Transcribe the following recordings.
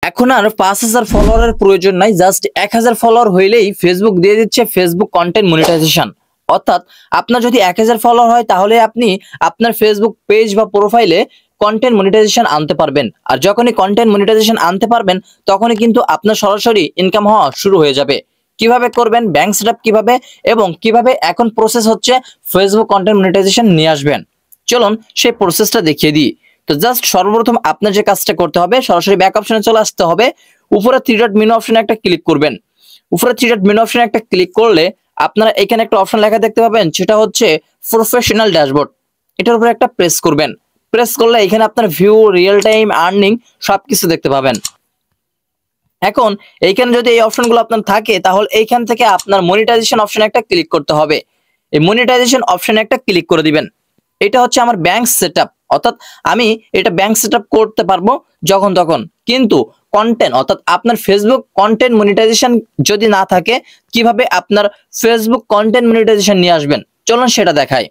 এখন আর ৫,০০০ ফলোয়ারের প্রয়োজন নাই, জাস্ট ১,০০০ ফলোয়ার হইলেই ফেসবুক দিয়ে দিচ্ছে ফেসবুক কন্টেন্ট মনিটাইজেশন। অর্থাৎ আপনার যদি ১,০০০ ফলোয়ার হয় তাহলে আপনি আপনার ফেসবুক পেজ বা প্রোফাইলে কন্টেন্ট মনিটাইজেশন আনতে পারবেন। আর যখনই কন্টেন্ট মনিটাইজেশন আনতে পারবেন তখনই কিন্তু আপনার সরাসরি ইনকাম হওয়া শুরু হয়ে যাবে। কিভাবে করবেন, ব্যাংক সেটআপ কিভাবে এবং কিভাবে এখন প্রসেস হচ্ছে ফেসবুক কন্টেন্ট মনিটাইজেশন নিয়ে আসবেন, চলুন সেই প্রসেসটা দেখিয়ে দিই। তো জাস্ট সর্বপ্রথম আপনার যে কাজটা করতে হবে, সরাসরি ব্যাক অপশনে চলে আসতে হবে। উপরে 3 ডট মেনু অপশনে একটা ক্লিক করবেন। উপরে 3 ডট মেনু অপশনে একটা ক্লিক করলে আপনারা এখানে একটা অপশন লেখা দেখতে পাবেন, সেটা হচ্ছে প্রফেশনাল ড্যাশবোর্ড। এটার উপরে একটা প্রেস করবেন। প্রেস করলে এখানে আপনার ভিউ, রিয়েল টাইম আর্নিং সবকিছু দেখতে পাবেন। এখন এইখানে যদি এই অপশনগুলো আপনার থাকে তাহলে এইখান থেকে আপনার মনিটাইজেশন অপশনে একটা ক্লিক করতে হবে। এই মনিটাইজেশন অপশনে একটা ক্লিক করে দিবেন। এটা হচ্ছে আমার ব্যাংক সেটআপ, অর্থাৎ আমি এটা ব্যাংক সেটআপ করতে পারবো যখন তখন। কিন্তু কন্টেন্ট অর্থাৎ আপনার ফেসবুক কন্টেন্ট মনিটাইজেশন যদি না থাকে, কিভাবে আপনার ফেসবুক কন্টেন্ট মনিটাইজেশন নিয়ে আসবেন চলুন সেটা দেখাই।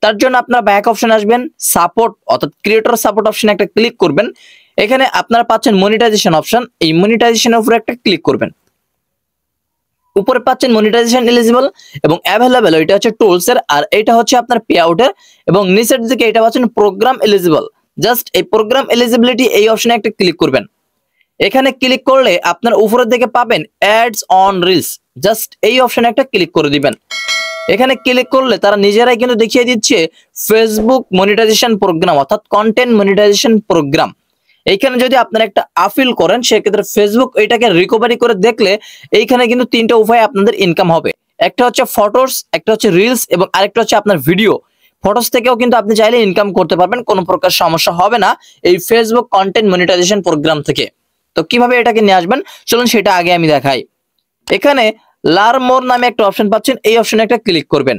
তার জন্য আপনার ব্যাক অপশন আসবেন, সাপোর্ট অর্থাৎ ক্রিয়েটর সাপোর্ট অপশনে একটা ক্লিক করবেন। এখানে আপনারা পাচ্ছেন মনিটাইজেশন অপশন, এই মনিটাইজেশনের উপরে একটা ক্লিক করবেন। উপরে পাচ্ছেন মনিটাইজেশন এলিজিবল এবং অ্যাভেলেবল, এটা হচ্ছে টুলস এর, আর এটা হচ্ছে আপনার পে আউটের। এবং নিচের দিকে এটা পাচ্ছেন প্রোগ্রাম এলিজিবল। জাস্ট এই প্রোগ্রাম এলিজিবিলিটি এই অপশনে একটা ক্লিক করবেন। এখানে ক্লিক করলে আপনার উপরের দিকে পাবেন অ্যাডস অন রিলস, জাস্ট এই অপশনে একটা ক্লিক করে দিবেন। এখানে ক্লিক করলে তারা নিজেরাই কিন্তু দেখিয়ে দিচ্ছে ফেসবুক মনিটাইজেশন প্রোগ্রাম অর্থাৎ কন্টেন্ট মনিটাইজেশন প্রোগ্রাম। এইখানে যদি আপনারা একটা আপিল করেন সেক্ষেত্রে ফেসবুক এটাকে রিকভারি করে দেখলে এইখানে কিন্তু 3টা উপায়ে আপনাদের ইনকাম হবে। একটা হচ্ছে ফটোস, একটা হচ্ছে রিলস এবং আরেকটা হচ্ছে আপনার ভিডিও। ফটোস থেকেও কিন্তু আপনি চাইলে ইনকাম করতে পারবেন, কোনো প্রকার সমস্যা হবে না এই ফেসবুক কন্টেন্ট মনিটাইজেশন প্রোগ্রাম থেকে। তো কিভাবে এটাকে নিয়ে আসবেন চলুন সেটা আগে আমি দেখাই। এখানে লার্ন মোর নামে একটা অপশন পাচ্ছেন, এই অপশনে একটা ক্লিক করবেন।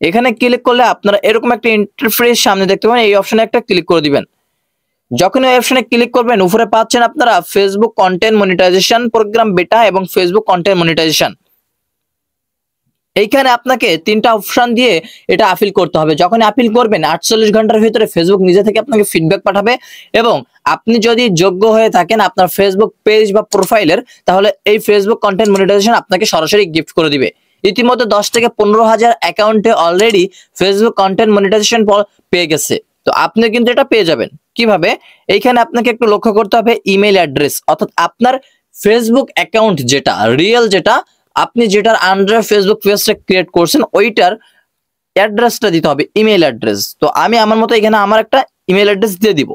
এখানে ক্লিক করলে আপনারা এরকম একটা ইন্টারফেস সামনে দেখতে পাবেন, এই অপশনে একটা ক্লিক করে দিবেন। যখন এই অপশনে ক্লিক করবেন উপরে পাচ্ছেন আপনারা ফেসবুক কন্টেন্ট মনিটাইজেশন প্রোগ্রাম বেটা এবং ফেসবুক কন্টেন্ট মনিটাইজেশন। এইখানে আপনাকে 3টা অপশন দিয়ে এটা আপিল করতে হবে। যখন আপিল করবেন 48 ঘন্টার ভিতরে ফেসবুক নিজে থেকে আপনাকে ফিডব্যাক পাঠাবে এবং আপনি যদি যোগ্য হয়ে থাকেন আপনার ফেসবুক পেজ বা প্রোফাইলের, তাহলে এই ফেসবুক কন্টেন্ট মনিটাইজেশন আপনাকে সরাসরি গিফট করে দিবে। ইতিমধ্যে 10 থেকে 15,000 অ্যাকাউন্টে অলরেডি ফেসবুক কন্টেন্ট মনিটাইজেশন পেয়ে গেছে। তো আপনি কিন্তু এটা পেয়ে যাবেন। কিভাবে? এইখানে আপনাকে একটু লক্ষ্য করতে হবে ইমেল অ্যাড্রেস, অর্থাৎ আপনার ফেসবুক অ্যাকাউন্ট যেটা রিয়েল, যেটা আপনি যেটার আন্ডারে ফেসবুক পেজটা ক্রিয়েট করছেন ওইটার অ্যাড্রেসটা দিতে হবে, ইমেল অ্যাড্রেস। তো আমি আমার মতো এখানে আমার একটা ইমেল অ্যাড্রেস দিয়ে দিব।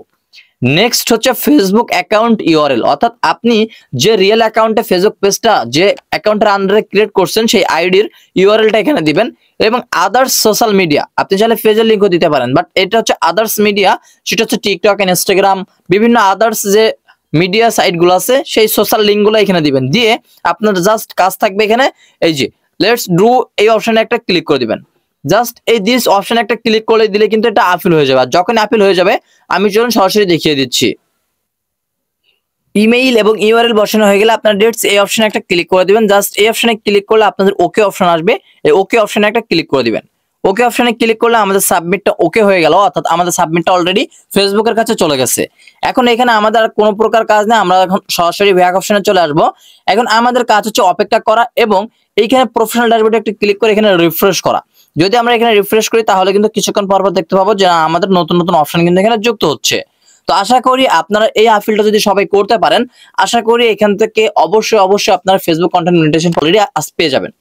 নেক্সট হচ্ছে ফেসবুক অ্যাকাউন্ট ইউআরএল, অর্থাৎ আপনি যে রিয়েল অ্যাকাউন্টে ফেসবুক পেজটা যে অ্যাকাউন্টের আন্ডারে ক্রিয়েট করছেন সেই আইডির ইউআরএলটা এখানে দিবেন। এবং আদার্স সোশ্যাল মিডিয়া, আপনি চাইলে পেজের লিঙ্কও দিতে পারেন, বাট এটা হচ্ছে আদার্স মিডিয়া, সেটা হচ্ছে টিকটক, ইনস্টাগ্রাম, বিভিন্ন আদার্স যে মিডিয়া সাইটগুলো আছে সেই সোশ্যাল লিঙ্কগুলো এখানে দিবেন। দিয়ে আপনার জাস্ট কাজ থাকবে এখানে এই যে লেটস ডু এই অপশনে একটা ক্লিক করে দিবেন। জাস্ট এই দিস অপশনে একটা ক্লিক করে দিলে কিন্তু এটা আপিল হয়ে যাবে। আর যখন আপিল হয়ে যাবে আমি চলুন সরাসরি দেখিয়ে দিচ্ছি। ইমেইল এবং ইউআরএল বসানো হয়ে গেলে আপনার ডেটস এই অপশনে একটা ক্লিক করে দিবেন। জাস্ট এই অপশনে ক্লিক করলে আপনাদের ওকে অপশন আসবে, এই ওকে অপশনে একটা ক্লিক করে দিবেন। ওকে অপশনে ক্লিক করলে আমাদের সাবমিটটা ওকে হয়ে গেল, অর্থাৎ আমাদের সাবমিটটা অলরেডি ফেসবুকের কাছে চলে গেছে। এখন এখানে আমাদের আর কোনো প্রকার কাজ নেই, আমরা এখন সরাসরি ব্যাক অপশনে চলে আসবো। এখন আমাদের কাজ হচ্ছে অপেক্ষা করা এবং এইখানে প্রফেশনাল ড্যাশবোর্ডে একটা ক্লিক করে এখানে রিফ্রেশ করা। যদি আমরা এখানে রিফ্রেশ করি তাহলে কিন্তু কিছুক্ষণ পর পর দেখতে পাবো যে আমাদের নতুন নতুন অপশন কিন্তু এখানে যুক্ত হচ্ছে। তো আশা করি আপনারা এই আপিলটা যদি সবাই করতে পারেন, আশা করি এখান থেকে অবশ্যই আপনারা ফেসবুক কন্টেন্ট মনিটাইজেশন অলরেডি পেয়ে যাবেন।